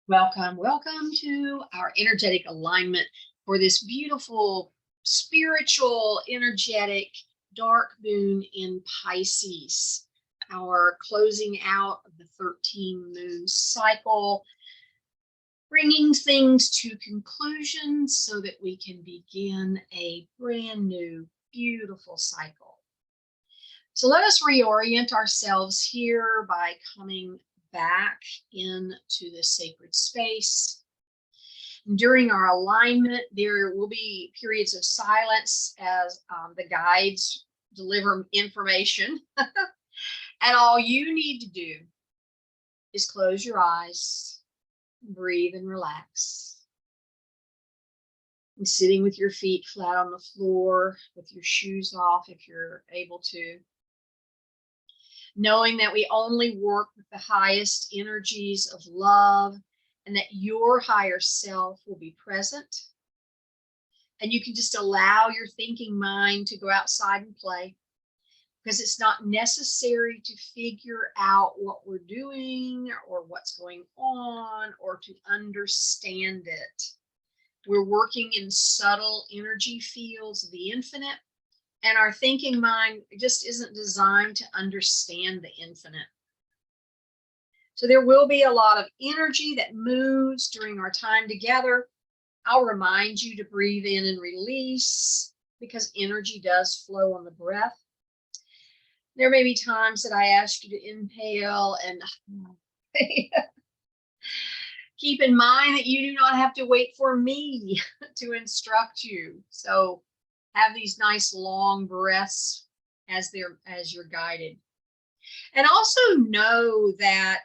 Welcome, welcome to our energetic alignment for this beautiful, spiritual, energetic dark moon in Pisces. Our closing out of the 13 moon cycle, bringing things to conclusion so that we can begin a brand new, beautiful cycle. So let us reorient ourselves here by coming back into the sacred space. During our alignment, there will be periods of silence as the guides deliver information. And all you need to do is close your eyes, breathe, and relax. And sitting with your feet flat on the floor, with your shoes off if you're able to. Knowing that we only work with the highest energies of love and that your higher self will be present. And you can just allow your thinking mind to go outside and play, because it's not necessary to figure out what we're doing or what's going on or to understand it. We're working in subtle energy fields of the infinite, and our thinking mind just isn't designed to understand the infinite. So there will be a lot of energy that moves during our time together. I'll remind you to breathe in and release, because energy does flow on the breath. There may be times that I ask you to inhale and keep in mind that you do not have to wait for me to instruct you. So have these nice long breaths as you're guided. And also know that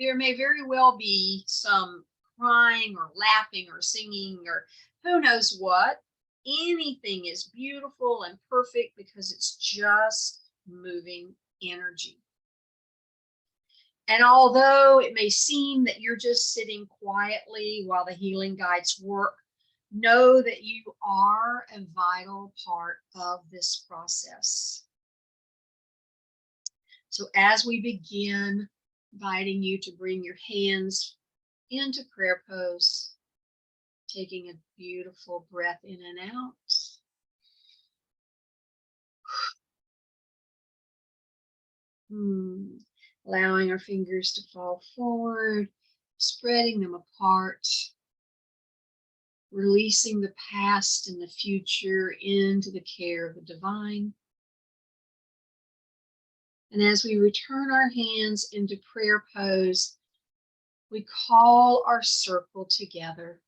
there may very well be some crying or laughing or singing or who knows what. Anything is beautiful and perfect because it's just moving energy. And although it may seem that you're just sitting quietly while the healing guides work, know that you are a vital part of this process. So as we begin, inviting you to bring your hands into prayer pose, taking a beautiful breath in and out. Allowing our fingers to fall forward, spreading them apart, releasing the past and the future into the care of the divine. And as we return our hands into prayer pose, we call our circle together.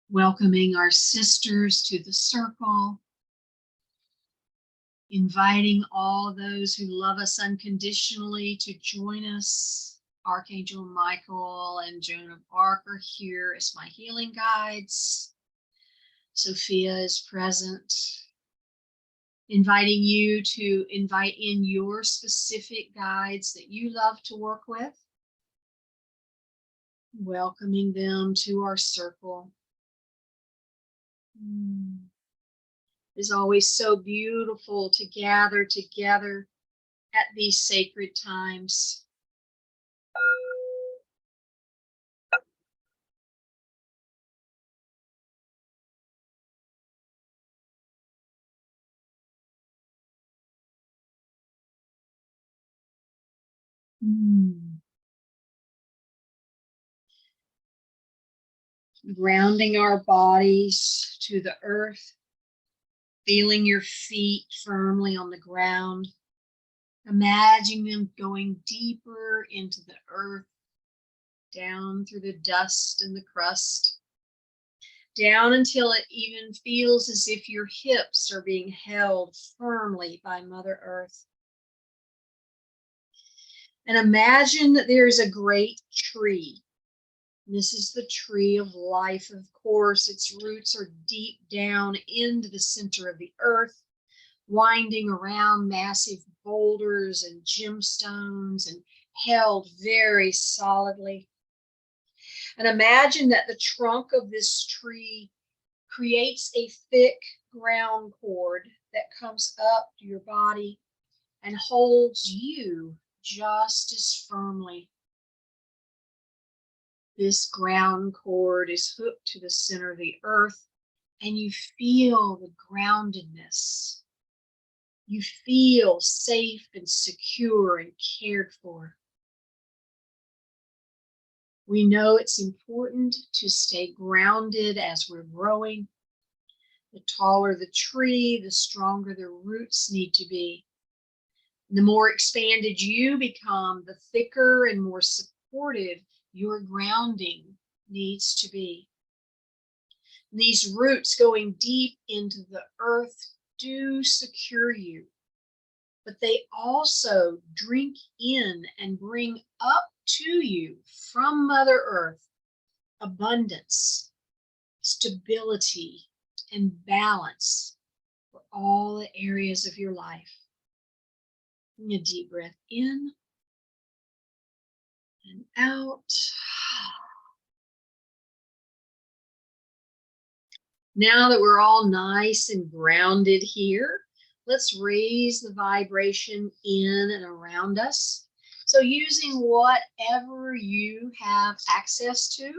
Welcoming our sisters to the circle, inviting all those who love us unconditionally to join us. Archangel Michael and Joan of Arc are here as my healing guides. Sophia is present, inviting you to invite in your specific guides that you love to work with, welcoming them to our circle. It is always so beautiful to gather together at these sacred times. Grounding our bodies to the earth, feeling your feet firmly on the ground. Imagine them going deeper into the earth, down through the dust and the crust, down until it even feels as if your hips are being held firmly by Mother Earth. And imagine that there is a great tree. This is the tree of life, of course. Its roots are deep down into the center of the earth, winding around massive boulders and gemstones and held very solidly. And imagine that the trunk of this tree creates a thick ground cord that comes up to your body and holds you just as firmly. This ground cord is hooked to the center of the earth, and you feel the groundedness. You feel safe and secure and cared for. We know it's important to stay grounded as we're growing. The taller the tree, the stronger the roots need to be. The more expanded you become, the thicker and more supportive your grounding needs to be. These roots going deep into the earth do secure you, but they also drink in and bring up to you from Mother Earth abundance, stability, and balance for all the areas of your life. Bring a deep breath in and out. Now that we're all nice and grounded here, let's raise the vibration in and around us. So using whatever you have access to,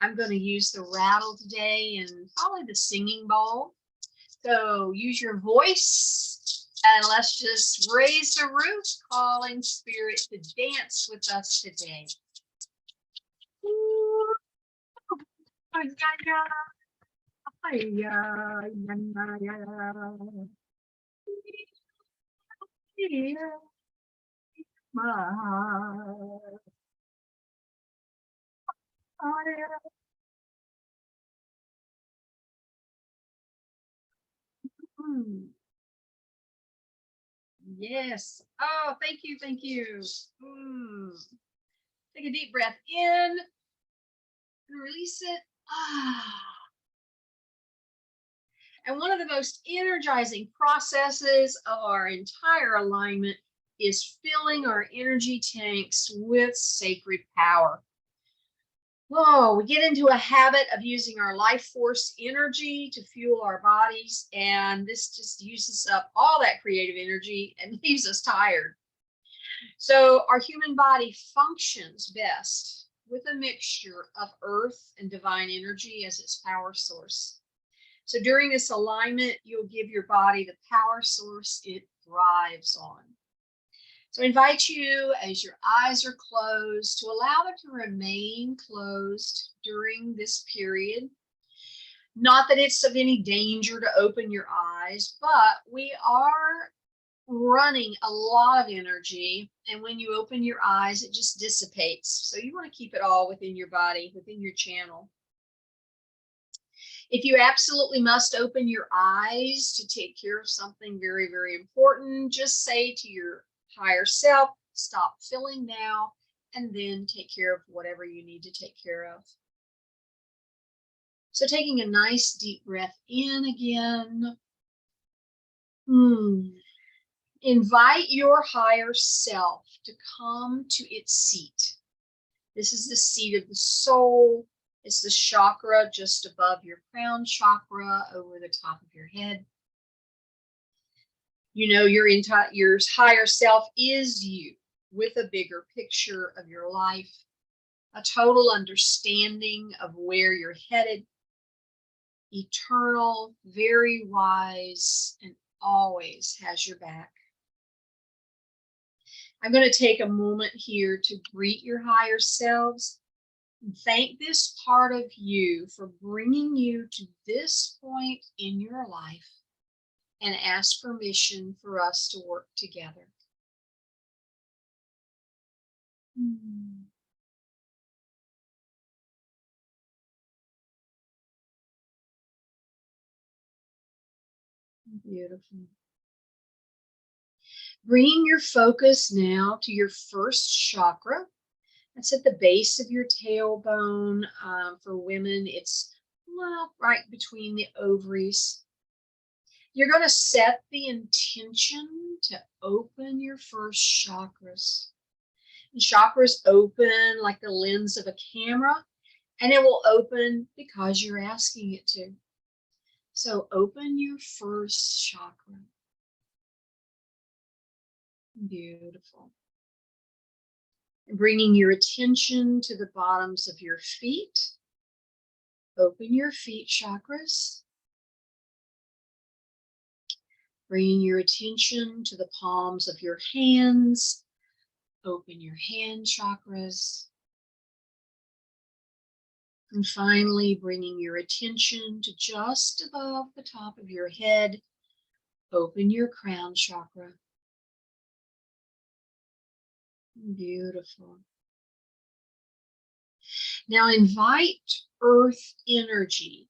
I'm going to use the rattle today and probably the singing bowl. So use your voice and let's just raise the roof, calling spirit to dance with us today. Yes. Oh, thank you. Thank you. Take a deep breath in and release it. And one of the most energizing processes of our entire alignment is filling our energy tanks with sacred power. Oh, we get into a habit of using our life force energy to fuel our bodies, and this just uses up all that creative energy and leaves us tired. So our human body functions best with a mixture of earth and divine energy as its power source. So during this alignment, you'll give your body the power source it thrives on. So I invite you, as your eyes are closed, to allow them to remain closed during this period. Not that it's of any danger to open your eyes, but we are running a lot of energy, and when you open your eyes, it just dissipates. So you want to keep it all within your body, within your channel. If you absolutely must open your eyes to take care of something very, very important, just say to your higher self, stop filling now, and then take care of whatever you need to take care of. So taking a nice deep breath in again. Invite your higher self to come to its seat. This is the seat of the soul. It's the chakra just above your crown chakra, over the top of your head. You know, your higher self is you, with a bigger picture of your life, a total understanding of where you're headed, eternal, very wise, and always has your back. I'm going to take a moment here to greet your higher selves. Thank this part of you for bringing you to this point in your life, and ask permission for us to work together. Beautiful. Bringing your focus now to your first chakra. That's at the base of your tailbone. For women, it's right between the ovaries. You're going to set the intention to open your first chakras. And chakras open like the lens of a camera, and it will open because you're asking it to. So open your first chakra. Beautiful. And bringing your attention to the bottoms of your feet. Open your feet chakras. Bringing your attention to the palms of your hands. Open your hand chakras. And finally, bringing your attention to just above the top of your head. Open your crown chakra. Beautiful. Now invite earth energy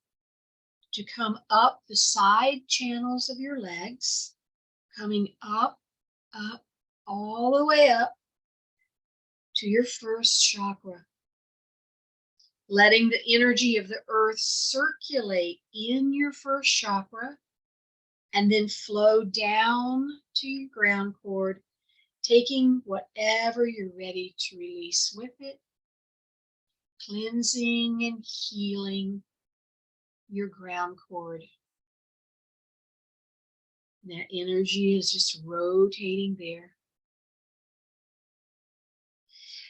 to come up the side channels of your legs, coming up, up, all the way up to your first chakra. Letting the energy of the earth circulate in your first chakra and then flow down to your ground cord, taking whatever you're ready to release with it, cleansing and healing your ground cord. That energy is just rotating there.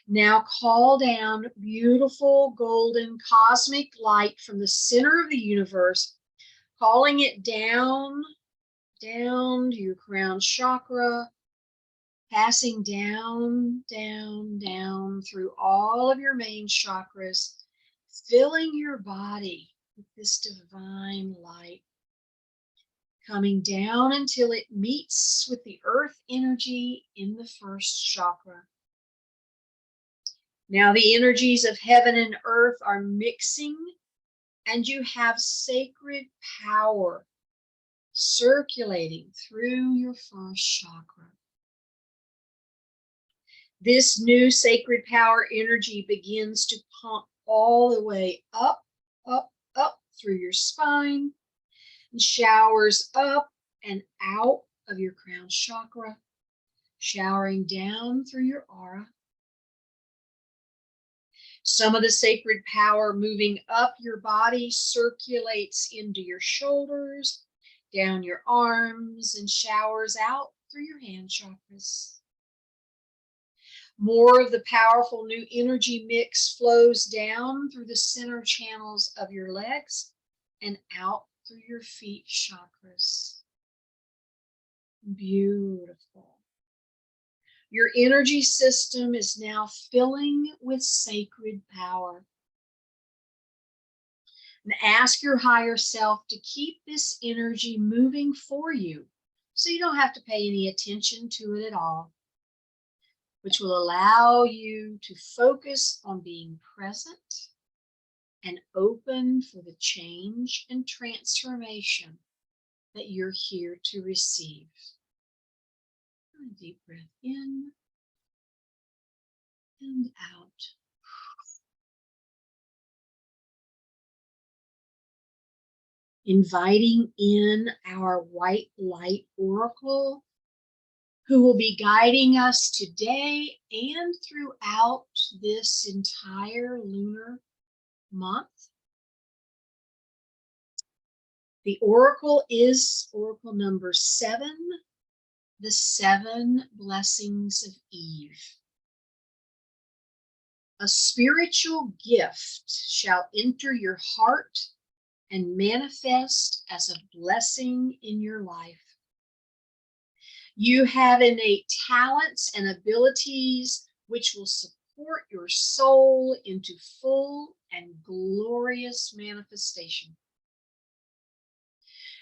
Now call down beautiful golden cosmic light from the center of the universe, calling it down, down to your crown chakra, passing down, down, down through all of your main chakras, filling your body with this divine light, coming down until it meets with the earth energy in the first chakra. Now the energies of heaven and earth are mixing, and you have sacred power circulating through your first chakra. This new sacred power energy begins to pump all the way up, up, up through your spine, and showers up and out of your crown chakra, showering down through your aura. Some of the sacred power moving up your body circulates into your shoulders, down your arms, and showers out through your hand chakras. More of the powerful new energy mix flows down through the center channels of your legs and out through your feet chakras. Beautiful. Your energy system is now filling with sacred power. And ask your higher self to keep this energy moving for you so you don't have to pay any attention to it at all, which will allow you to focus on being present and open for the change and transformation that you're here to receive. A deep breath in and out. Inviting in our white light oracle, who will be guiding us today and throughout this entire lunar month. The oracle is oracle number 7, the 7 blessings of Eve. A spiritual gift shall enter your heart and manifest as a blessing in your life. You have innate talents and abilities which will support your soul into full and glorious manifestation.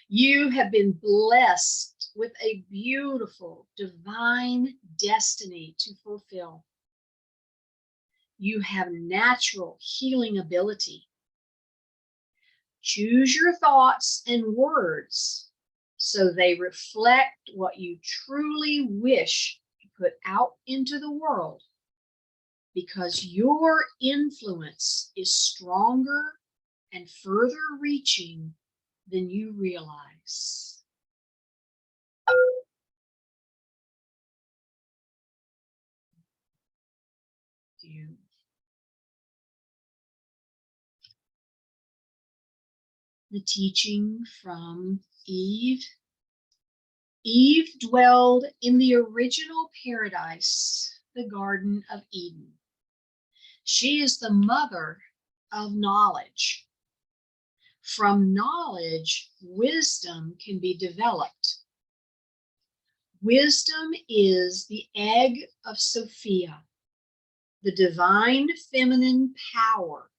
You have been blessed with a beautiful divine destiny to fulfill. You have natural healing ability. Choose your thoughts and words so they reflect what you truly wish to put out into the world, because your influence is stronger and further reaching than you realize. You The teaching from Eve. Eve dwelled in the original paradise, the Garden of Eden. She is the mother of knowledge. From knowledge, wisdom can be developed. Wisdom is the egg of Sophia, the divine feminine power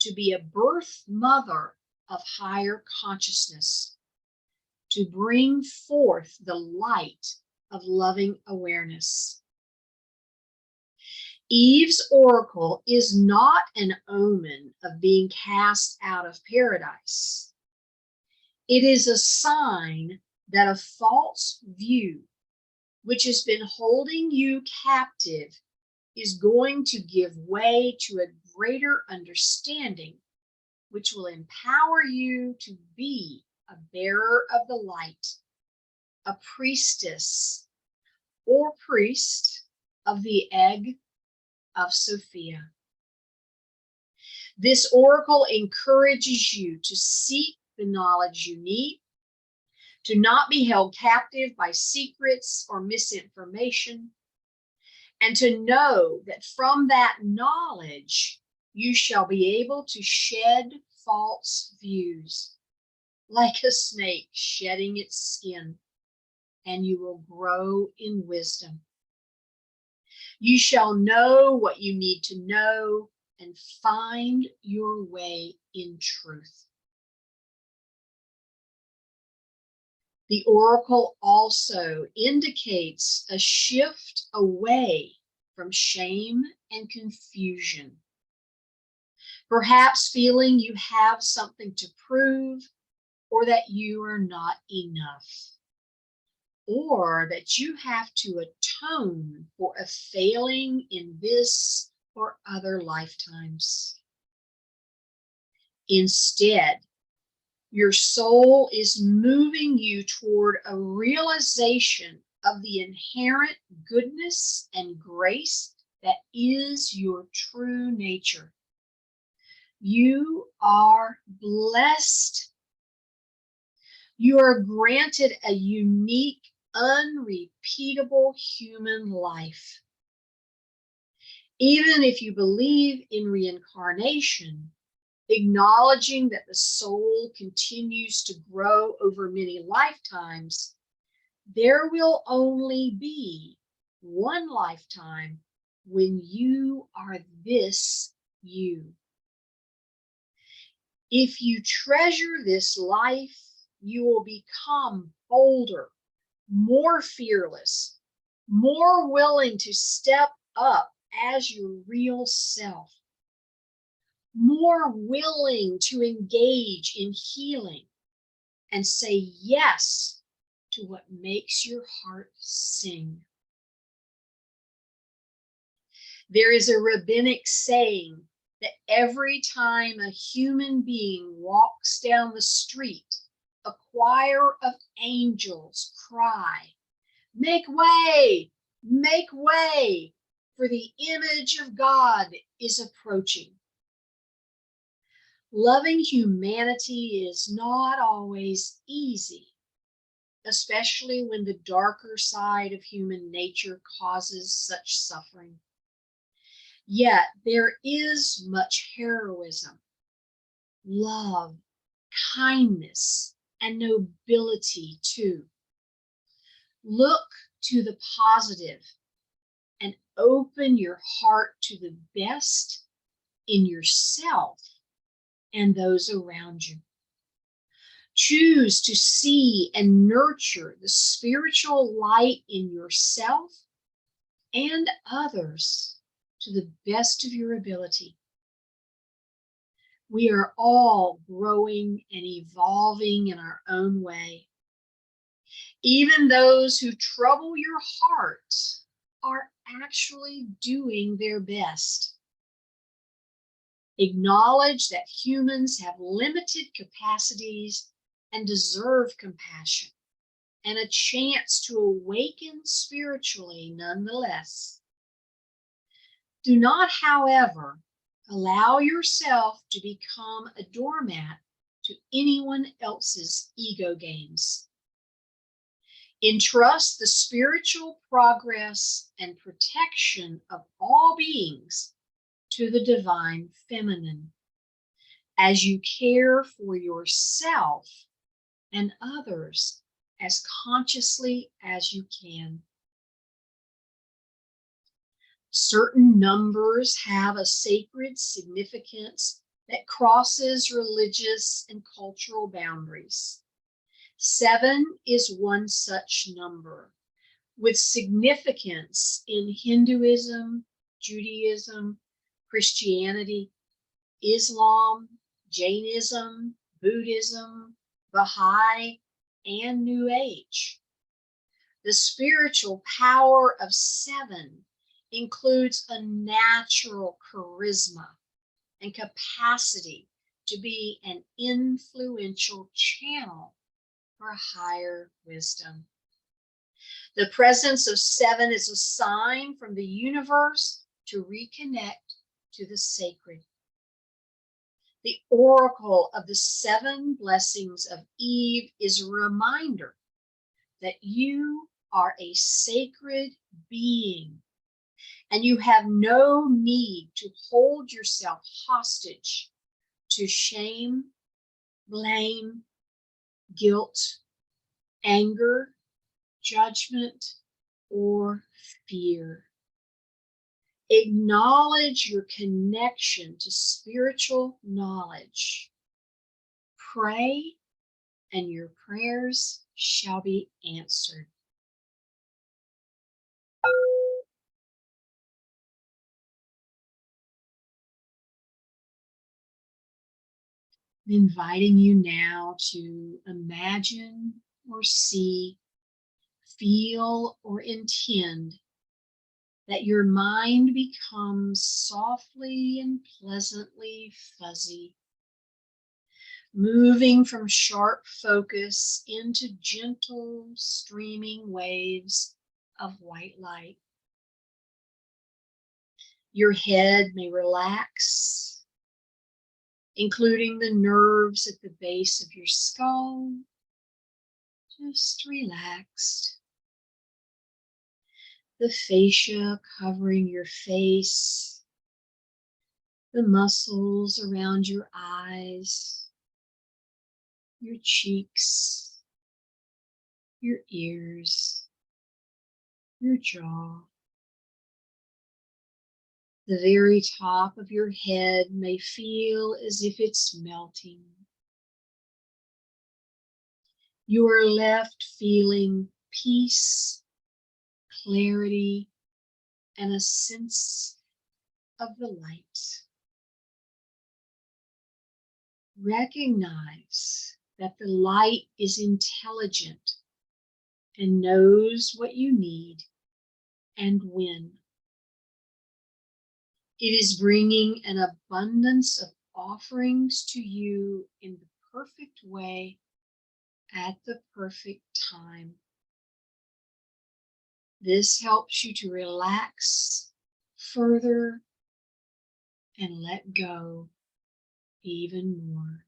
to be a birth mother of higher consciousness, to bring forth the light of loving awareness. Eve's oracle is not an omen of being cast out of paradise. It is a sign that a false view, which has been holding you captive, is going to give way to a greater understanding, which will empower you to be a bearer of the light, a priestess or priest of the egg of Sophia. This oracle encourages you to seek the knowledge you need, to not be held captive by secrets or misinformation, and to know that from that knowledge you shall be able to shed false views, like a snake shedding its skin, and you will grow in wisdom. You shall know what you need to know and find your way in truth. The oracle also indicates a shift away from shame and confusion. Perhaps feeling you have something to prove, or that you are not enough, or that you have to atone for a failing in this or other lifetimes. Instead, your soul is moving you toward a realization of the inherent goodness and grace that is your true nature. You are blessed. You are granted a unique, unrepeatable human life. Even if you believe in reincarnation, acknowledging that the soul continues to grow over many lifetimes, there will only be one lifetime when you are this you. If you treasure this life, you will become bolder, more fearless, more willing to step up as your real self, more willing to engage in healing and say yes to what makes your heart sing. There is a rabbinic saying that every time a human being walks down the street, a choir of angels cry, "Make way, make way, for the image of God is approaching." Loving humanity is not always easy, especially when the darker side of human nature causes such suffering. Yet there is much heroism, love, kindness, and nobility too. Look to the positive and open your heart to the best in yourself and those around you. Choose to see and nurture the spiritual light in yourself and others to the best of your ability. We are all growing and evolving in our own way. Even those who trouble your heart are actually doing their best. Acknowledge that humans have limited capacities and deserve compassion and a chance to awaken spiritually nonetheless. Do not, however, allow yourself to become a doormat to anyone else's ego games. Entrust the spiritual progress and protection of all beings to the divine feminine as you care for yourself and others as consciously as you can. Certain numbers have a sacred significance that crosses religious and cultural boundaries. 7 is one such number, with significance in Hinduism, Judaism, Christianity, Islam, Jainism, Buddhism, Baha'i, and New Age. The spiritual power of 7 includes a natural charisma and capacity to be an influential channel for higher wisdom. The presence of 7 is a sign from the universe to reconnect to the sacred. The oracle of the 7 blessings of Eve is a reminder that you are a sacred being and you have no need to hold yourself hostage to shame, blame, guilt, anger, judgment, or fear. Acknowledge your connection to spiritual knowledge. Pray, and your prayers shall be answered. Inviting you now to imagine or see, feel or intend that your mind becomes softly and pleasantly fuzzy, moving from sharp focus into gentle streaming waves of white light. Your head may relax, including the nerves at the base of your skull, just relaxed. The fascia covering your face, the muscles around your eyes, your cheeks, your ears, your jaw. The very top of your head may feel as if it's melting. You are left feeling peace, clarity, and a sense of the light. Recognize that the light is intelligent and knows what you need and when. It is bringing an abundance of offerings to you in the perfect way at the perfect time. This helps you to relax further and let go even more.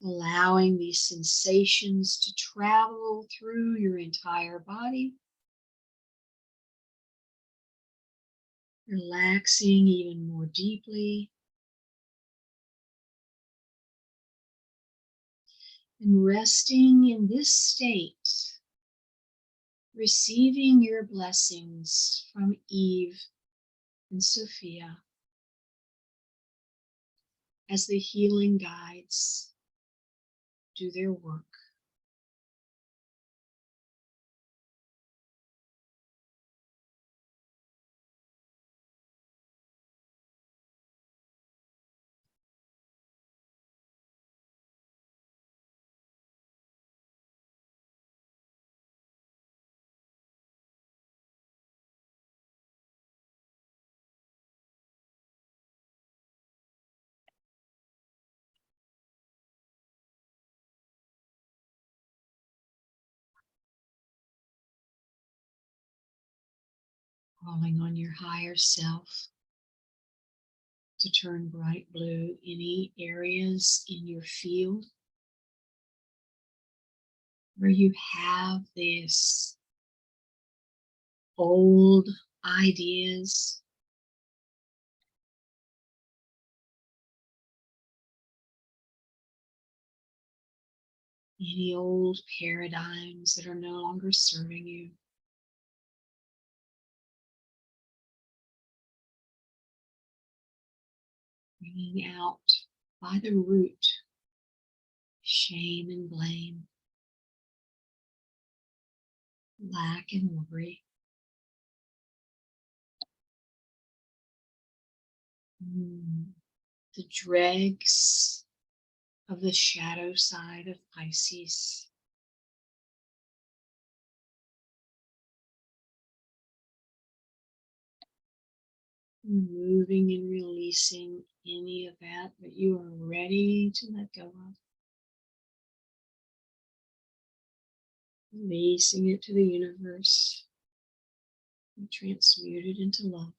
Allowing these sensations to travel through your entire body. Relaxing even more deeply. And resting in this state, receiving your blessings from Eve and Sophia as the healing guides do their work. Calling on your higher self to turn bright blue. Any areas in your field where you have this old ideas, any old paradigms that are no longer serving you. Bringing out by the root shame and blame, lack and worry. The dregs of the shadow side of Pisces. Moving and releasing any of that you are ready to let go of. Releasing it to the universe and transmute it into love.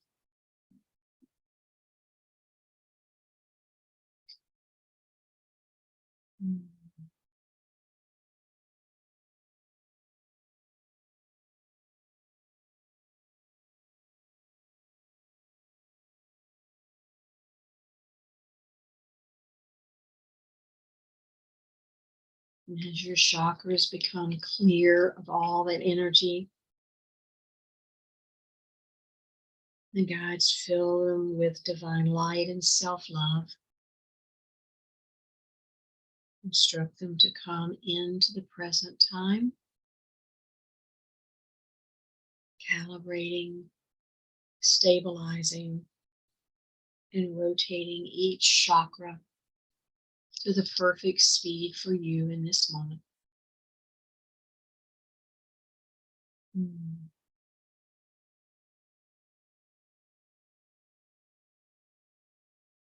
And as your chakras become clear of all that energy, the guides fill them with divine light and self-love. Instruct them to come into the present time, calibrating, stabilizing, and rotating each chakra to the perfect speed for you in this moment.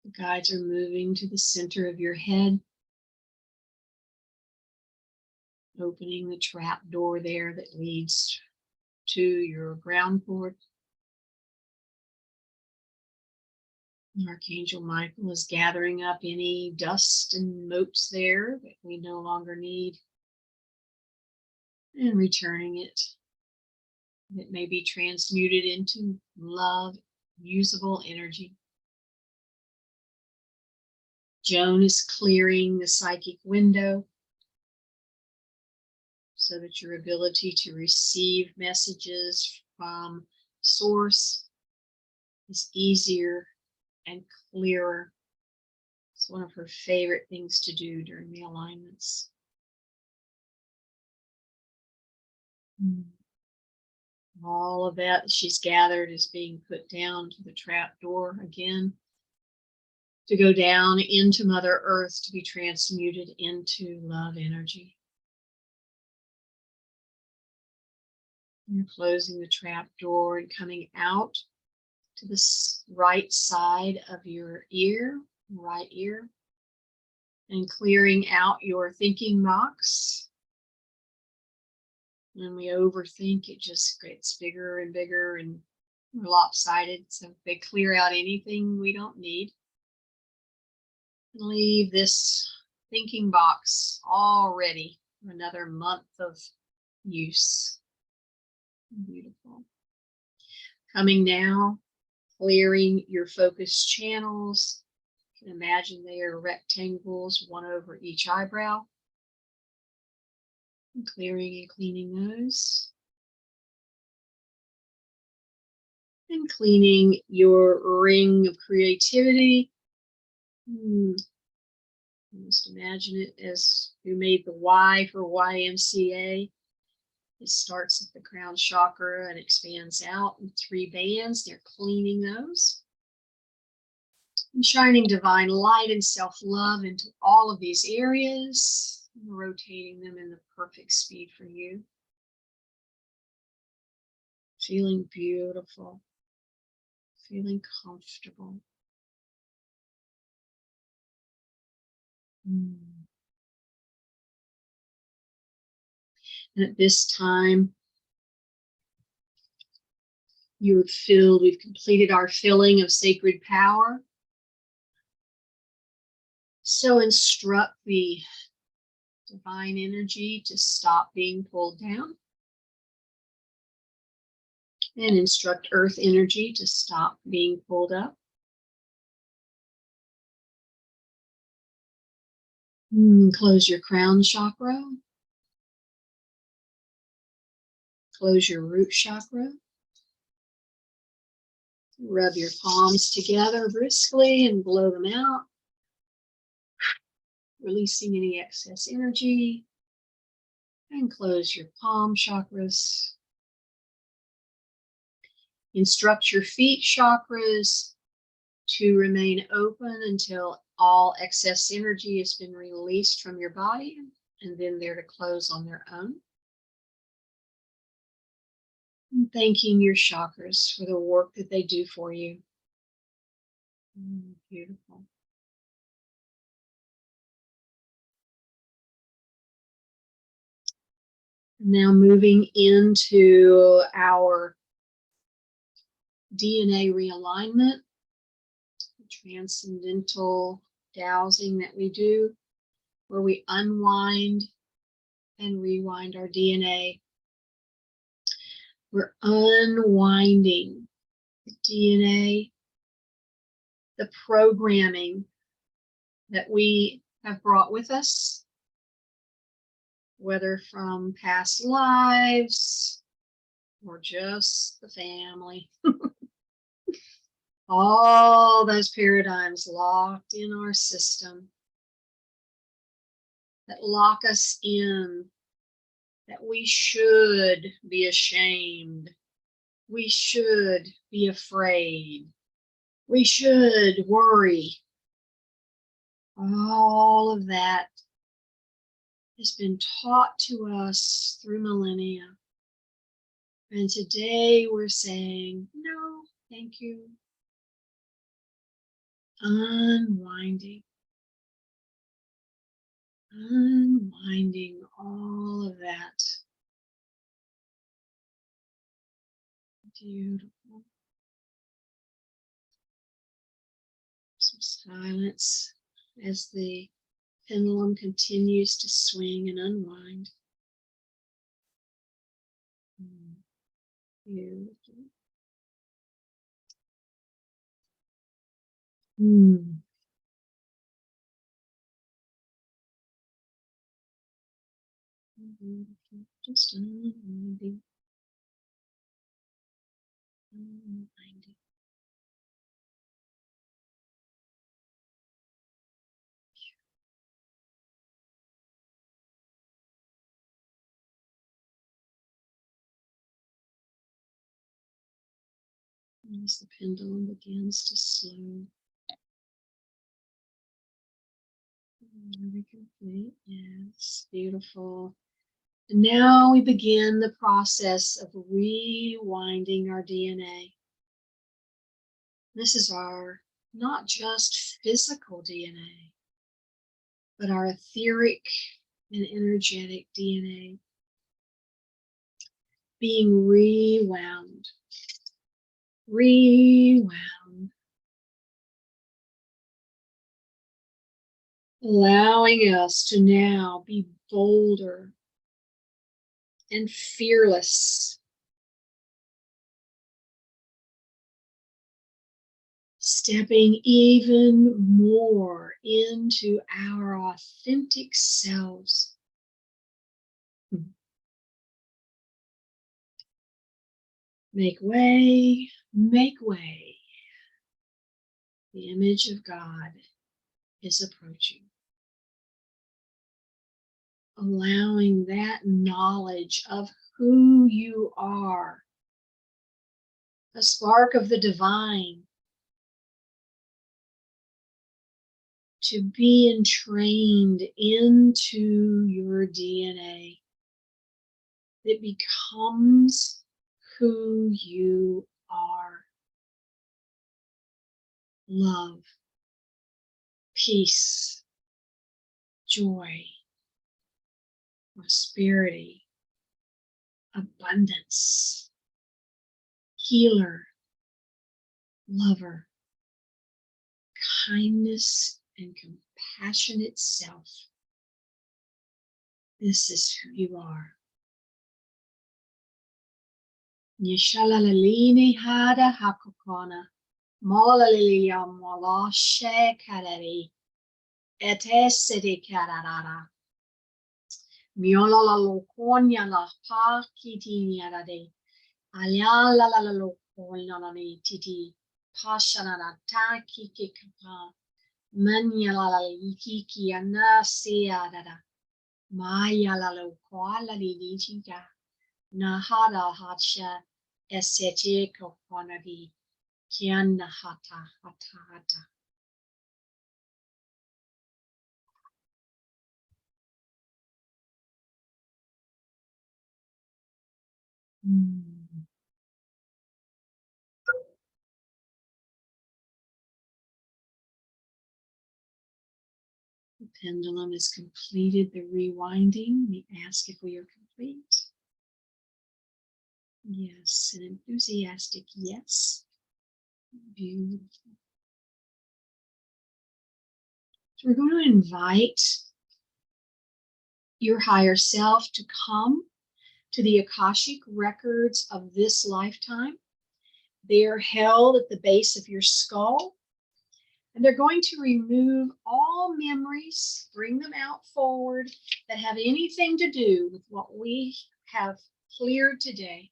The guides are moving to the center of your head, opening the trap door there that leads to your ground cord. Archangel Michael is gathering up any dust and motes there that we no longer need and returning it. It may be transmuted into love, usable energy. Joan is clearing the psychic window so that your ability to receive messages from Source is easier and clearer. It's one of her favorite things to do during the alignments. All of that she's gathered is being put down to the trap door again, to go down into Mother Earth to be transmuted into love energy. You're closing the trap door and coming out to the right side of your ear, right ear, and clearing out your thinking box. When we overthink, it just gets bigger and bigger and we're lopsided. So they clear out anything we don't need. Leave this thinking box all ready for another month of use. Beautiful. Coming now, clearing your focus channels. You can imagine they are rectangles, one over each eyebrow. And clearing and cleaning those. And cleaning your ring of creativity. Just imagine it as you made the Y for YMCA. It starts at the crown chakra and expands out in 3 bands. They're cleaning those. And shining divine light and self-love into all of these areas, rotating them in the perfect speed for you. Feeling beautiful, feeling comfortable. And at this time, we've completed our filling of sacred power. So instruct the divine energy to stop being pulled down, and instruct earth energy to stop being pulled up. Close your crown chakra. Close your root chakra. Rub your palms together briskly and blow them out, releasing any excess energy. And close your palm chakras. Instruct your feet chakras to remain open until all excess energy has been released from your body, and then they're to close on their own. And thanking your chakras for the work that they do for you. Beautiful. Now moving into our DNA realignment, the transcendental dowsing that we do, where we unwind and rewind our DNA. We're unwinding the DNA, the programming that we have brought with us, whether from past lives or just the family. All those paradigms locked in our system that lock us in, that we should be ashamed, we should be afraid, we should worry. All of that has been taught to us through millennia. And today we're saying, no, thank you. Unwinding all of that. Beautiful. Some silence as the pendulum continues to swing and unwind. Beautiful. Beautiful. Just unwinding. Unwinding. As the pendulum begins to slow. Very complete. Yes, beautiful. And now we begin the process of rewinding our DNA. This is our not just physical DNA, but our etheric and energetic DNA being rewound, allowing us to now be bolder and fearless, stepping even more into our authentic selves. Make way, make way. The image of God is approaching. Allowing that knowledge of who you are, a spark of the divine, to be entrained into your DNA. It becomes who you are. Love, peace, joy, prosperity, abundance, healer, lover, kindness and compassionate self. This is who you are. Nishalalini hada hakokona. Molalilia molashe karari. Etesidi kararara. Miola lokonya la pa kitiniarade. Aliala la lokonya ni titi. Pashanara taki kikapa. Manyala la ikiki anasiadada. Maya la lokoala li chica. Nahada hacha esete kokonadi. Kiana hata hata hata. The pendulum has completed the rewinding. We ask if we are complete. Yes, an enthusiastic yes. Beautiful. So we're going to invite your higher self to come to the Akashic records of this lifetime. They are held at the base of your skull, and they're going to remove all memories, bring them out forward that have anything to do with what we have cleared today.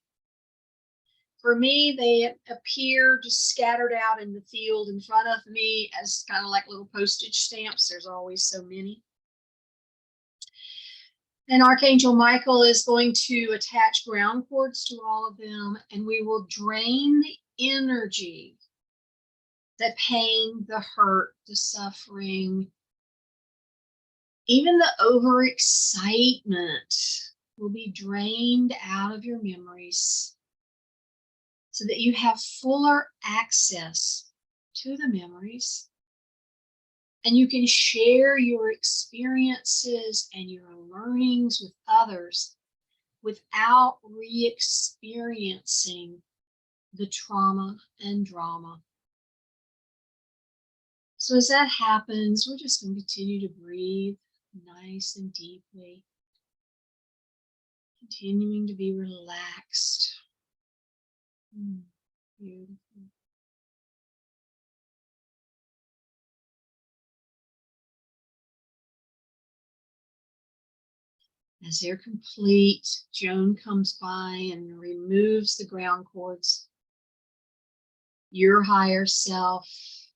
For me, they appear just scattered out in the field in front of me as kind of like little postage stamps. There's always so many. And Archangel Michael is going to attach ground cords to all of them, and we will drain the energy, the pain, the hurt, the suffering, even the overexcitement will be drained out of your memories so that you have fuller access to the memories. And you can share your experiences and your learnings with others without re-experiencing the trauma and drama. So as that happens, we're just going to continue to breathe nice and deeply, continuing to be relaxed. Beautiful. As they're complete, Joan comes by and removes the ground cords. Your higher self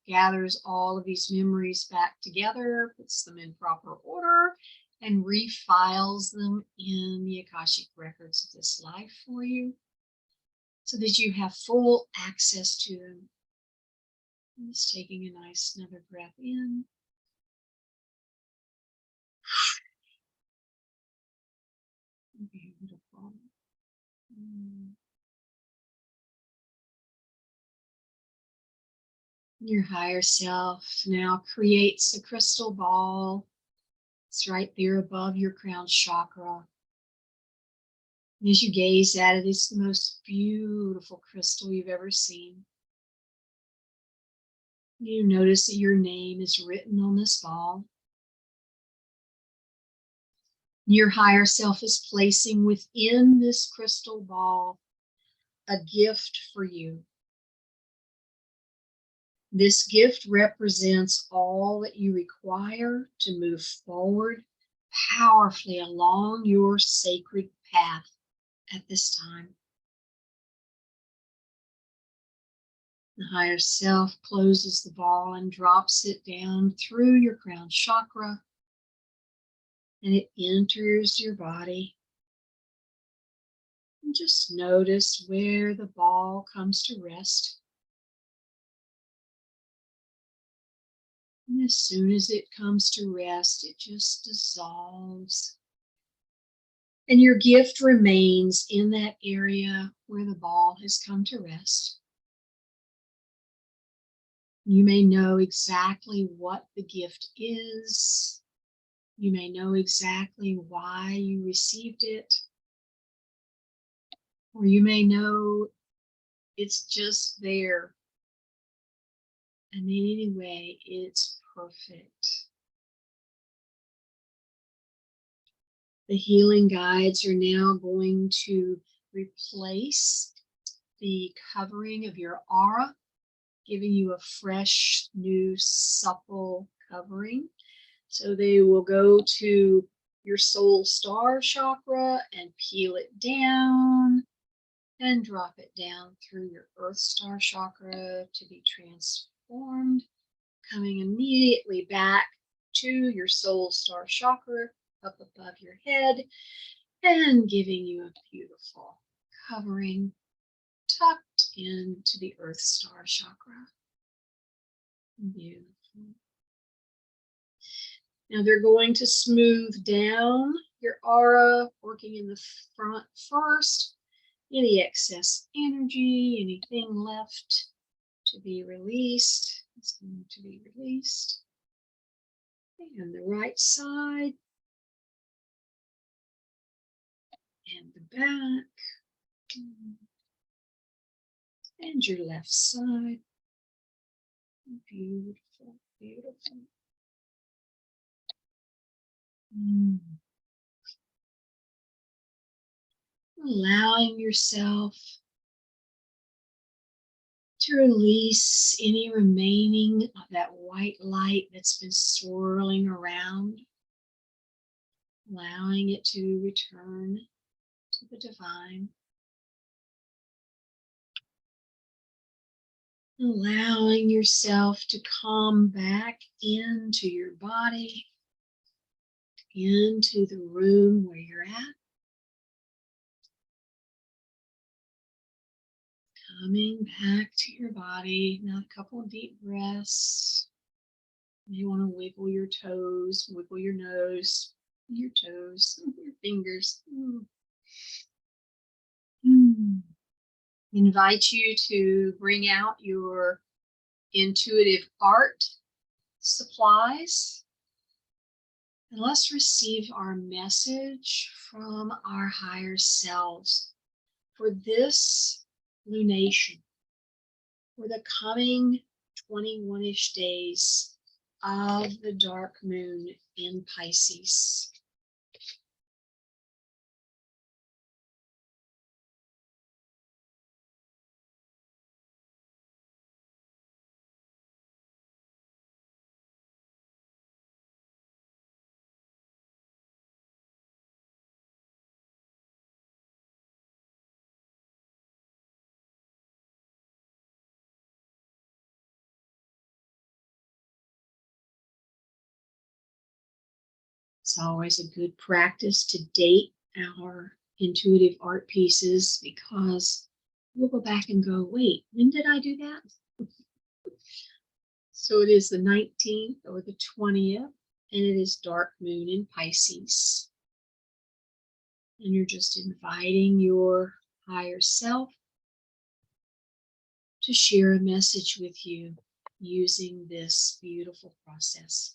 gathers all of these memories back together, puts them in proper order, and refiles them in the Akashic records of this life for you so that you have full access to them. I'm just taking a nice another breath in. Beautiful. Your higher self now creates a crystal ball. It's right there above your crown chakra. And as you gaze at it, it's the most beautiful crystal you've ever seen. You notice that your name is written on this ball. Your higher self is placing within this crystal ball a gift for you. This gift represents all that you require to move forward powerfully along your sacred path at this time. The higher self closes the ball and drops it down through your crown chakra, and it enters your body. And just notice where the ball comes to rest. And as soon as it comes to rest, it just dissolves. And your gift remains in that area where the ball has come to rest. You may know exactly what the gift is. You may know exactly why you received it. Or you may know it's just there. And anyway, it's Perfect. The healing guides are now going to replace the covering of your aura, giving you a fresh, new, supple covering. So they will go to your soul star chakra and peel it down and drop it down through your earth star chakra to be transformed, coming immediately back to your soul star chakra up above your head and giving you a beautiful covering tucked into the earth star chakra. Beautiful. Now they're going to smooth down your aura, working in the front first. Any excess energy, anything left to be released is going to be released. And the right side and the back and your left side. Beautiful, beautiful. Allowing yourself to release any remaining of that white light that's been swirling around, allowing it to return to the divine, allowing yourself to come back into your body, into the room where you're at, coming back to your body. Now a couple of deep breaths. You want to wiggle your toes, wiggle your nose, your toes, your fingers. Invite you to bring out your intuitive art supplies. And let's receive our message from our higher selves for this lunation, for the coming 21-ish days of the dark moon in Pisces. It's always a good practice to date our intuitive art pieces because we'll go back and go, wait, when did I do that? So it is the 19th or the 20th, and it is dark moon in Pisces. And you're just inviting your higher self to share a message with you using this beautiful process.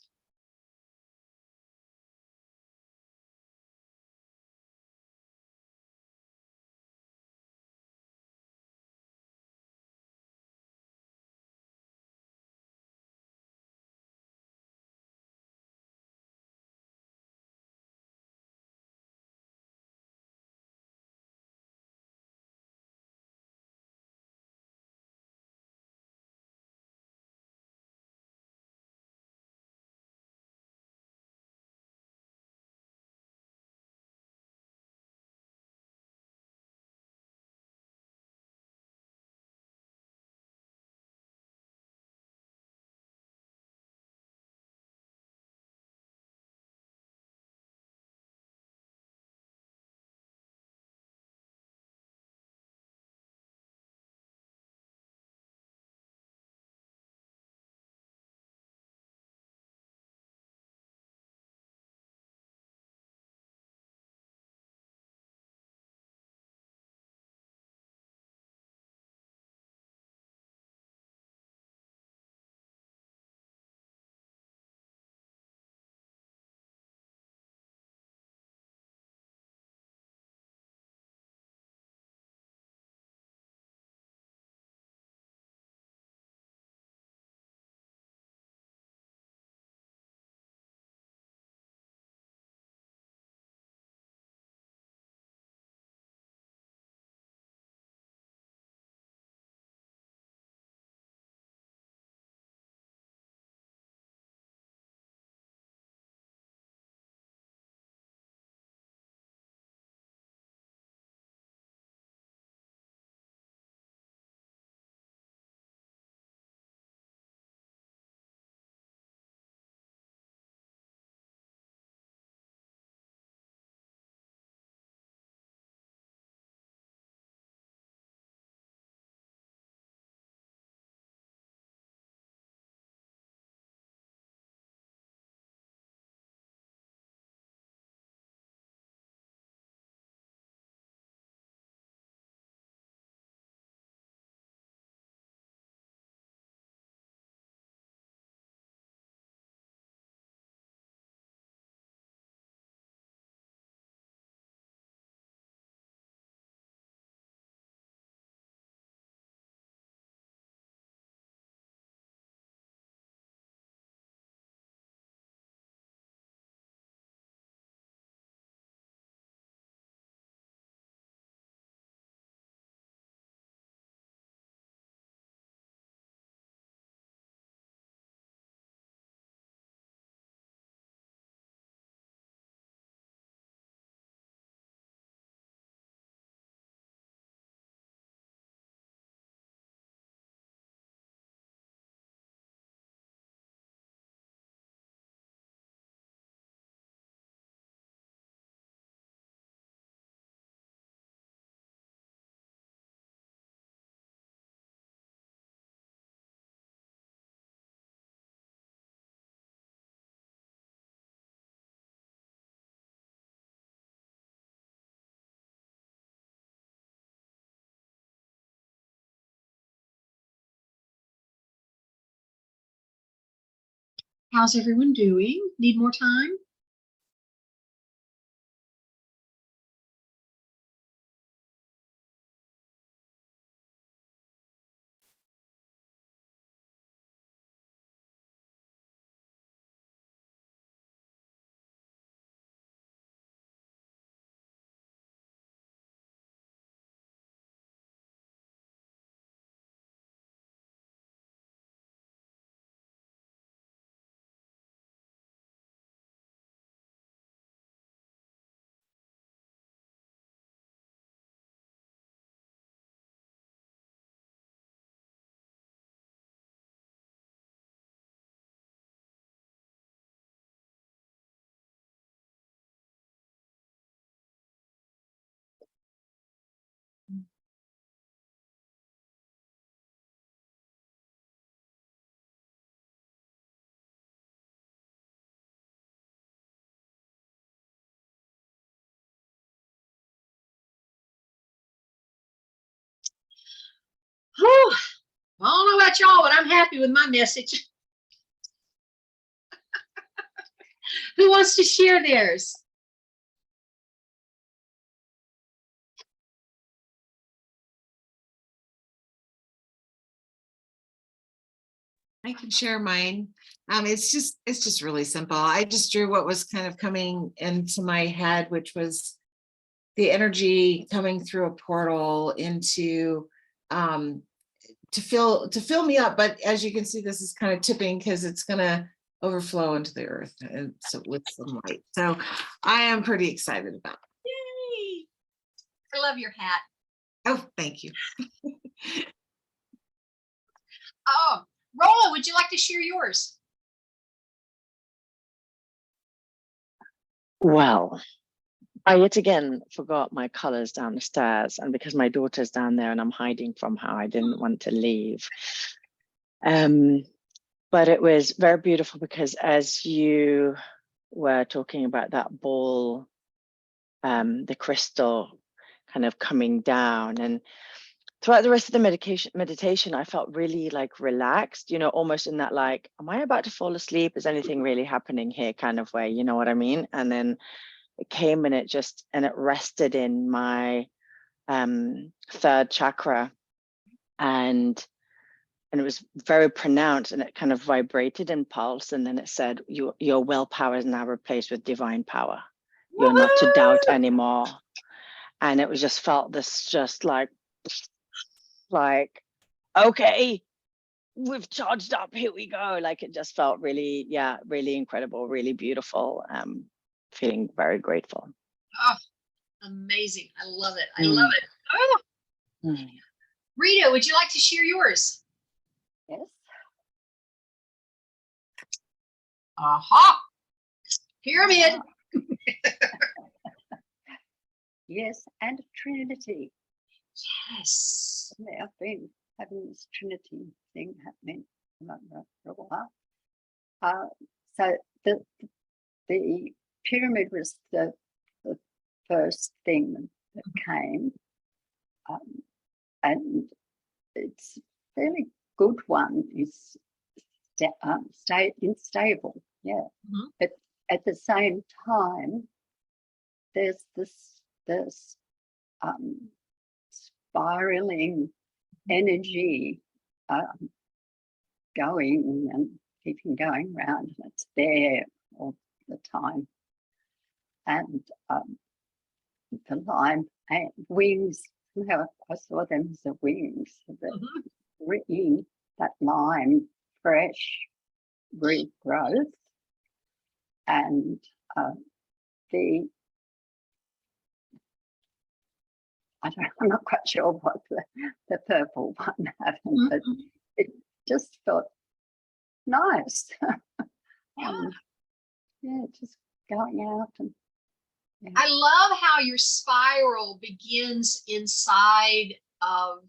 How's everyone doing? Need more time? Whew. I don't know about y'all, but I'm happy with my message. Who wants to share theirs? I can share mine. It's just really simple. I just drew what was kind of coming into my head, which was the energy coming through a portal into to fill me up. But as you can see, this is kind of tipping because it's gonna overflow into the earth and so with some light. So I am pretty excited about it. Yay! I love your hat. Oh, thank you. Oh, Rolla, would you like to share yours? Well, I yet again forgot my colors down the stairs, and because my daughter's down there and I'm hiding from her, I didn't want to leave. But it was very beautiful because as you were talking about that ball, the crystal kind of coming down, and throughout the rest of the meditation, I felt really like relaxed, almost in that like, am I about to fall asleep? Is anything really happening here kind of way? You know what I mean? And then it came and it rested in my third chakra, and it was very pronounced, and it kind of vibrated and pulsed, and then it said, your willpower is now replaced with divine power. You're not to doubt anymore. And it was just felt this just like, okay, we've charged up, here we go. Like it just felt really, really incredible, really beautiful. Feeling very grateful. Oh, amazing. I love it. I love it. Oh. Rita, would you like to share yours? Yes. Aha. Pyramid. Yes, and Trinity. Yes. I've been having this Trinity thing happening for a while. So the pyramid was the first thing that came, and it's a fairly good one. It's stable, yeah. Mm-hmm. But at the same time, there's this spiraling energy going and keeping going round, and it's there all the time. And the lime and wings, somehow I saw them as the wings, bringing that lime fresh regrowth. And I'm not quite sure what the purple one happened, but it just felt nice. Yeah, just going out and. Yeah. I love how your spiral begins inside of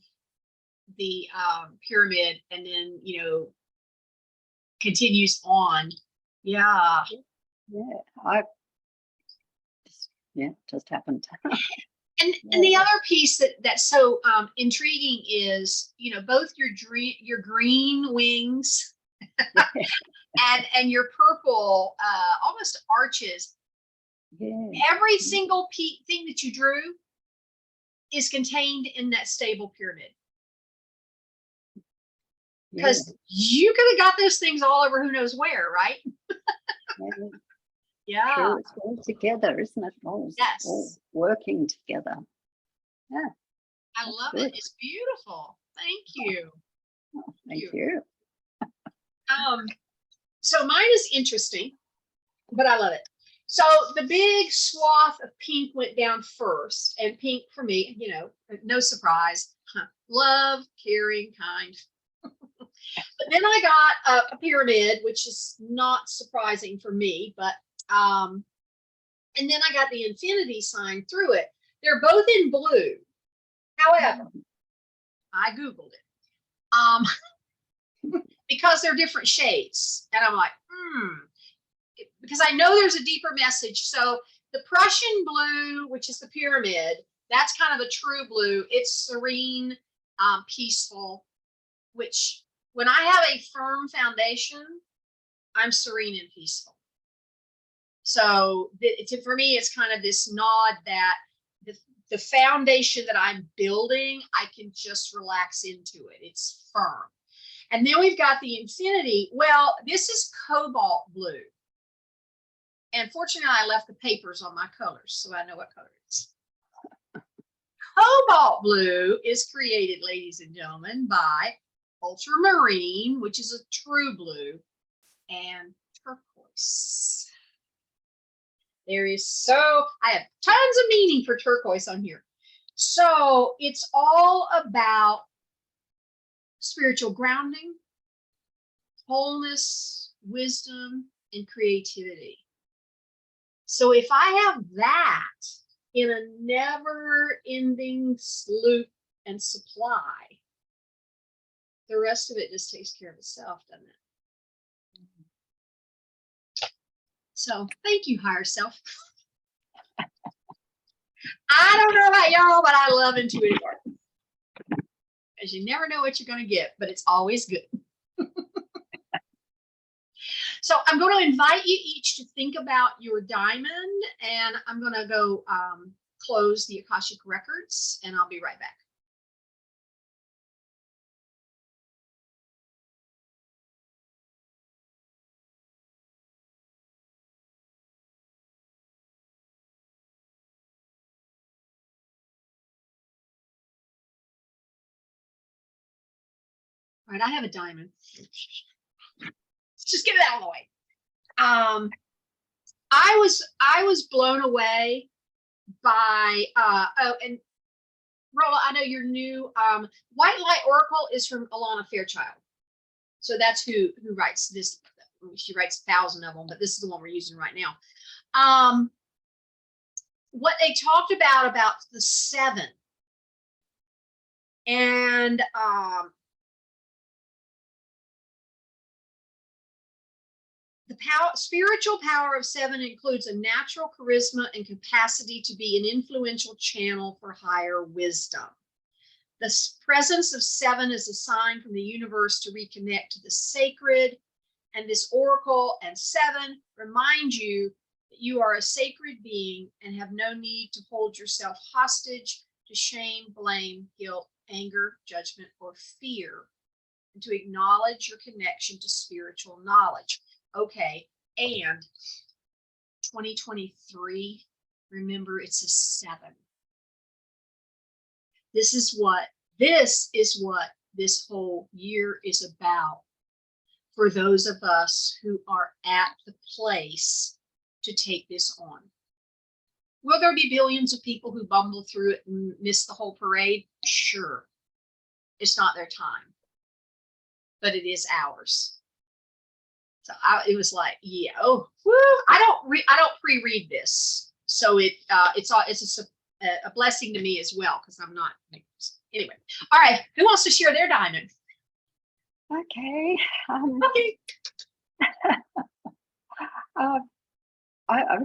the pyramid and then, continues on. Yeah. Yeah, just happened. And the other piece that's so intriguing is, both your green wings and your purple almost arches. Yeah. Every single thing that you drew is contained in that stable pyramid. Because you could have got those things all over who knows where, right? Yeah. Yeah. True, it's all together, isn't it? Yes. All working together. Yeah. I That's love good. it. It's beautiful. Thank you. Oh, thank you. So mine is interesting, but I love it. So the big swath of pink went down first, and pink for me, you know, no surprise, love, caring, kind. But then I got a pyramid, which is not surprising for me, but and then I got the infinity sign through it. They're both in blue. However, I Googled it because they're different shades. And I'm like, because I know there's a deeper message. So the Prussian blue, which is the pyramid, that's kind of a true blue. It's serene, peaceful, which when I have a firm foundation, I'm serene and peaceful. So for me, it's kind of this nod that the foundation that I'm building, I can just relax into it. It's firm. And then we've got the infinity. Well, this is cobalt blue. And fortunately, I left the papers on my colors, so I know what color it is. Cobalt blue is created, ladies and gentlemen, by ultramarine, which is a true blue, and turquoise. I have tons of meaning for turquoise on here. So it's all about spiritual grounding, wholeness, wisdom, and creativity. So if I have that in a never-ending sloop and supply, the rest of it just takes care of itself, doesn't it? So thank you, higher self. I don't know about y'all, but I love intuitive art. Because you never know what you're going to get, but it's always good. So I'm going to invite you each to think about your diamond, and I'm going to go close the Akashic records, and I'll be right back. All right, I have a diamond. Let's just get it out of the way. I was blown away by oh, and Rolla, I know you're new. White Light Oracle is from Alana Fairchild. So that's who writes this. She writes 1,000 of them, but this is the one we're using right now. What they talked about the 7 and the spiritual power of 7 includes a natural charisma and capacity to be an influential channel for higher wisdom. The presence of 7 is a sign from the universe to reconnect to the sacred, and this oracle and 7 remind you that you are a sacred being and have no need to hold yourself hostage to shame, blame, guilt, anger, judgment, or fear, and to acknowledge your connection to spiritual knowledge. Okay, and 2023, remember it's a 7. This is what this whole year is about for those of us who are at the place to take this on. Will there be billions of people who bumble through it and miss the whole parade? Sure. It's not their time, but it is ours. So it was like, yeah, oh, woo. I don't pre-read this, so it's a blessing to me as well because I'm not. Anyway, all right. Who wants to share their diamond? Okay. Okay. A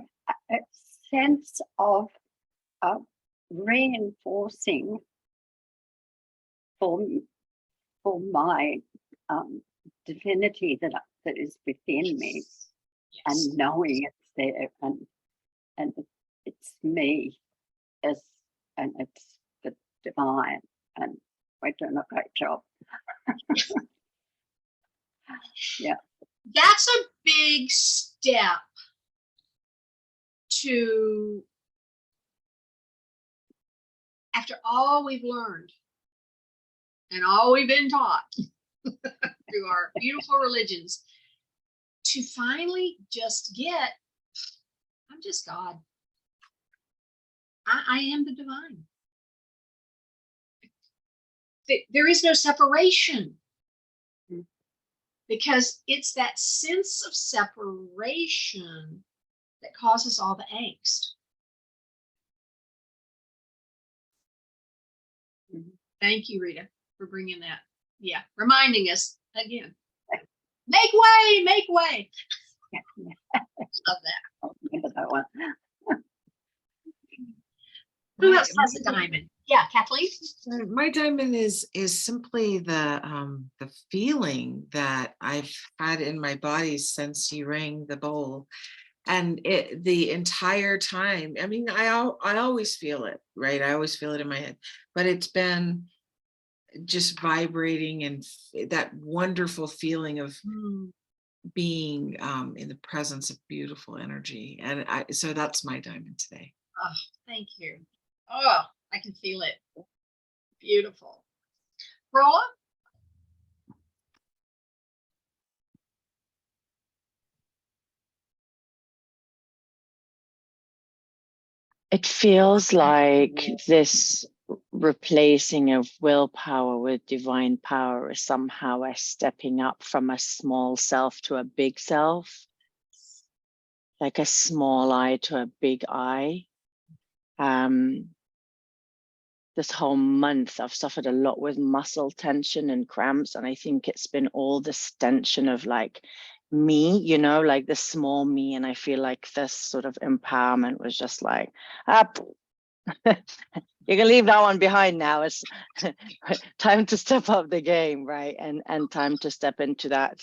sense of reinforcing for my divinity that is within me, Yes. and knowing it's there, and it's me, and it's the divine, and we're doing a great job. Yeah. That's a big step to, after all we've learned and all we've been taught through our beautiful religions, to finally just get, I'm just God. I am the divine. There is no separation, because it's that sense of separation that causes all the angst. Thank you, Rita, for bringing that. Yeah, reminding us again. Make way, make way. Love that. I'll remember that one. Who My- else has a diamond? Yeah, Kathleen. My diamond is simply the feeling that I've had in my body since you rang the bowl, and it the entire time. I mean, I always feel it, right? I always feel it in my head, but it's been just vibrating, and that wonderful feeling of being in the presence of beautiful energy, and so that's my diamond today. Oh, thank you. Oh, I can feel it. Beautiful. Rolla? It feels like this replacing of willpower with divine power is somehow a stepping up from a small self to a big self, like a small I to a big I. This whole month I've suffered a lot with muscle tension and cramps, and I think it's been all this tension of like me, you know, like the small me, and I feel like this sort of empowerment was just like, up. You can leave that one behind now. It's time to step up the game, right? And time to step into that,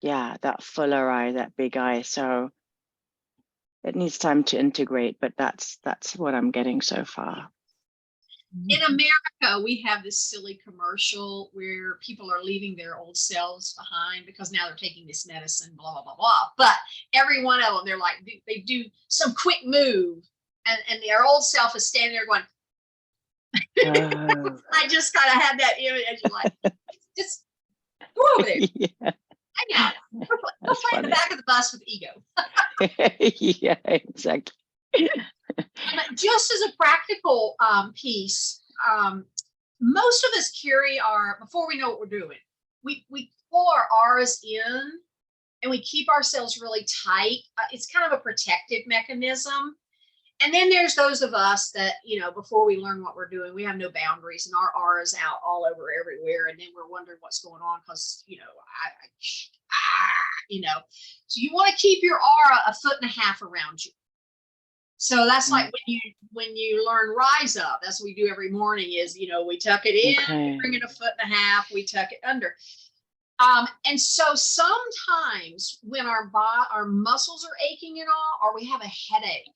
yeah, that fuller I, that big I. So it needs time to integrate, but that's what I'm getting so far. In America, we have this silly commercial where people are leaving their old selves behind because now they're taking this medicine, blah, blah, blah, blah. But every one of them, they're like, they do some quick move, and their old self is standing there going, Oh. I just kind of had that image, like, just go over there, Yeah, hang out, go that's play in the funny. back of the bus with ego. Yeah, exactly. Just as a practical piece, most of us carry our, before we know what we're doing, we pull our auras in and we keep ourselves really tight. It's kind of a protective mechanism. And then there's those of us that, you know, before we learn what we're doing, we have no boundaries and our aura's out all over everywhere. And then we're wondering what's going on because, you know, you know, so you want to keep your aura 1.5 feet around you. So that's like when you learn Rise Up, that's what we do every morning is, you know, we tuck it in, we bring it 1.5 feet, we tuck it under. And so sometimes when our muscles are aching and all, or we have a headache,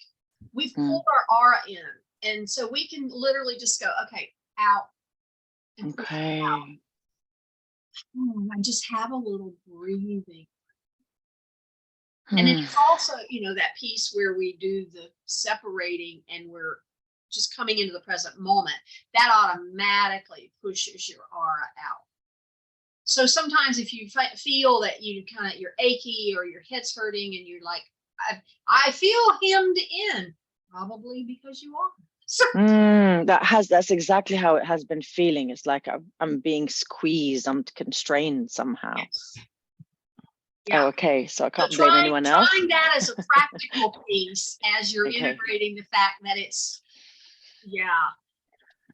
we've pulled our aura in. And so we can literally just go, okay, out. And Okay. out. And just have a little breathing. And then it's also, you know, that piece where we do the separating and we're just coming into the present moment. That automatically pushes your aura out. So sometimes if you feel that you're achy or your head's hurting and you're like, I feel hemmed in, probably because you are. That's exactly how it has been feeling. It's like I'm being squeezed, I'm constrained somehow. Yes. Yeah. Oh, okay, so I can't blame anyone else. Trying that as a practical piece as you're integrating the fact that it's, yeah.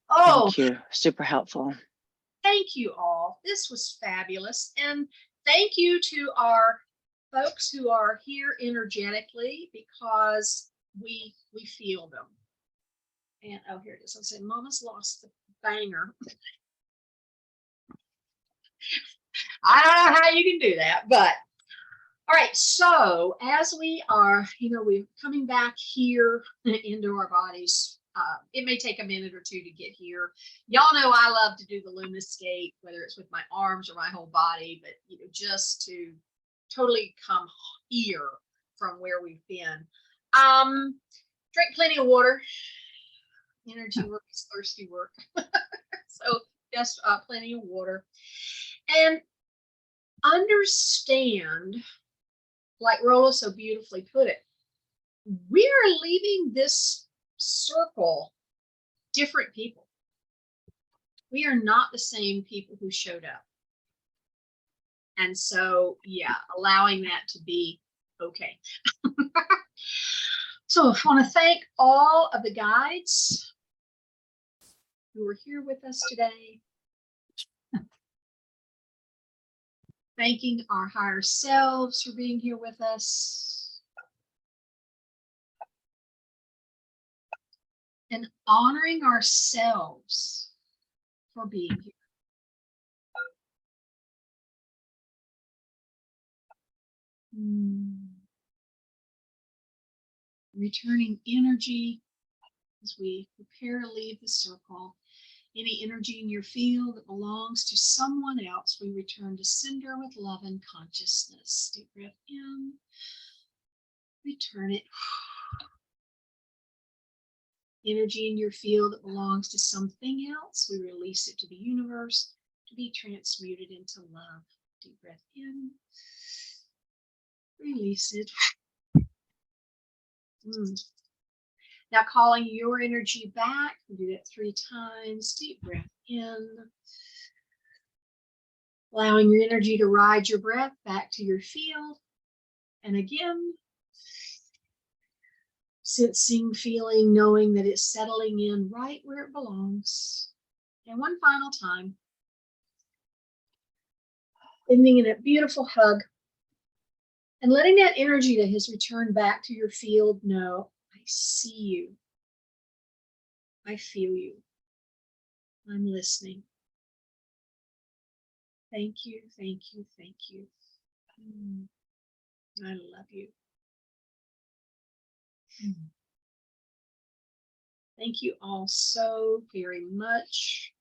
Oh, thank you. Super helpful. Thank you all. This was fabulous. And thank you to our folks who are here energetically, because we feel them. And oh, here it is. I said, Mama's lost the banger. I don't know how you can do that, but all right. So as we are, we're coming back here into our bodies. It may take a minute or two to get here. Y'all know I love to do the Lumiscape, whether it's with my arms or my whole body, but just to totally come here from where we've been. Drink plenty of water. Energy work is thirsty work. So just plenty of water. And understand, like Rolla so beautifully put it, we are leaving this circle different people. We are not the same people who showed up. And so, yeah, allowing that to be okay. So I want to thank all of the guides who are here with us today. Thanking our higher selves for being here with us. And honoring ourselves for being here. Returning energy as we prepare to leave the circle. Any energy in your field that belongs to someone else, we return to sender with love and consciousness. Deep breath in, return it. Energy in your field that belongs to something else, we release it to the universe to be transmuted into love. Deep breath in, release it. Now calling your energy back, we do that 3 times. Deep breath in. Allowing your energy to ride your breath back to your field. And again, sensing, feeling, knowing that it's settling in right where it belongs. And one final time. Ending in a beautiful hug. And letting that energy that has returned back to your field know, I see you. I feel you. I'm listening. Thank you, thank you, thank you. I love you. Thank you all so very much.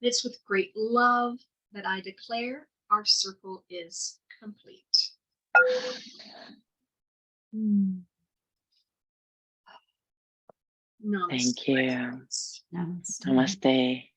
It's with great love that I declare our circle is complete. Namaste. Thank you. Namaste. Namaste.